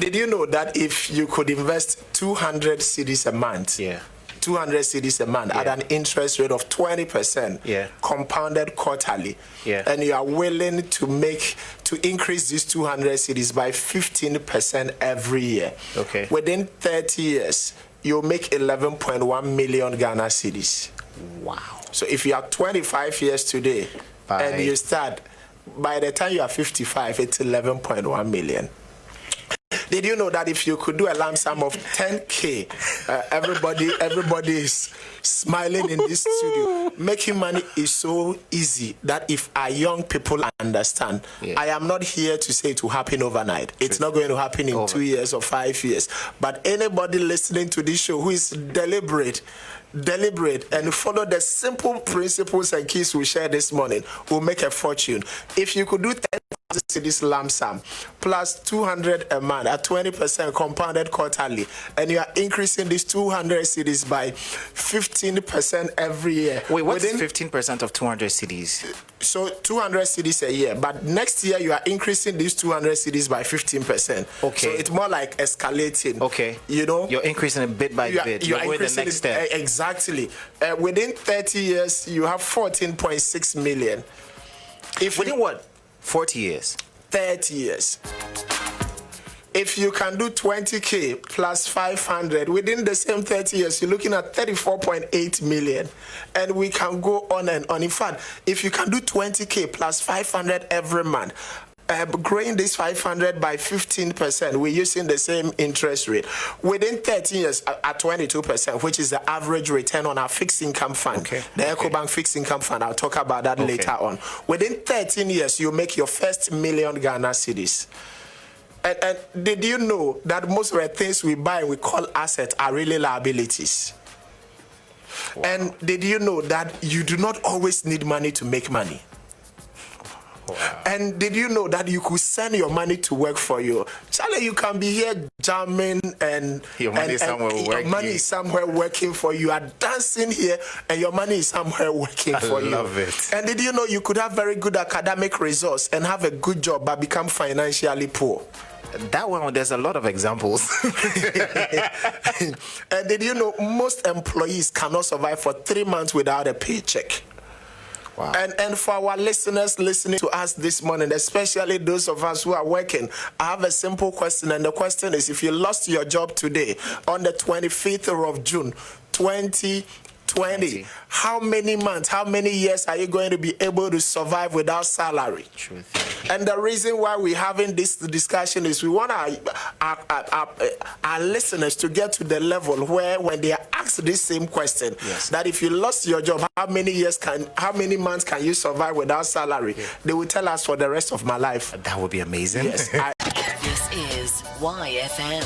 Did you know that if you could invest 200 cedis a month, 200 cedis a month at an interest rate of 20%, compounded quarterly, and you are willing to increase these 200 cedis by 15% every year, within 30 years, you'll make 11.1 million Ghana cedis. Wow. So if you are 25 years today, and you start, by the time you are 55, it's 11.1 million. Did you know that if you could do a lump sum of 10K, everybody is smiling in this studio. Making money is so easy that if our young people understand, I am not here to say it will happen overnight. It's not going to happen in 2 years or 5 years. But anybody listening to this show who is deliberate and follow the simple principles and keys we share this morning will make a fortune. If you could do 10 cedis lump sum plus 200 a month at 20% compounded quarterly, and you are increasing these 200 cedis by 15% every year. Wait, what's 15% of 200 cedis? So 200 cedis a year, but next year you are increasing these 200 cedis by 15%. So it's more like escalating. You know, you're increasing it bit by bit. You're going the next step. Exactly. Within 30 years, you have 14.6 million. Within what? 40 years? 30 years. If you can do 20K plus 500 within the same 30 years, you're looking at 34.8 million. And we can go on and on. In fact, if you can do 20K plus 500 every month, growing this 500 by 15%, we're using the same interest rate. Within 13 years, at 22%, which is the average return on our fixed income fund, the EcoBank fixed income fund. I'll talk about that later on. Within 13 years, you make your first million Ghana cedis. And did you know that most of the things we buy, we call assets, are really liabilities? Wow. And did you know that you do not always need money to make money? Wow. And did you know that you could send your money to work for you? Charlie, you can be here jamming and your money is somewhere working for you. You are dancing here and your money is somewhere working for you. I love it. And did you know you could have very good academic results and have a good job but become financially poor? That one, there's a lot of examples. And did you know most employees cannot survive for 3 months without a paycheck? Wow. And for our listeners listening to us this morning, especially those of us who are working, I have a simple question. And the question is, if you lost your job today on the 25th of June, 2020, how many months, how many years are you going to be able to survive without salary? And the reason why we're having this discussion is we want our listeners to get to the level where when they are asked this same question, that if you lost your job, how many months can you survive without salary? They will tell us for the rest of my life. That would be amazing. This is YFM.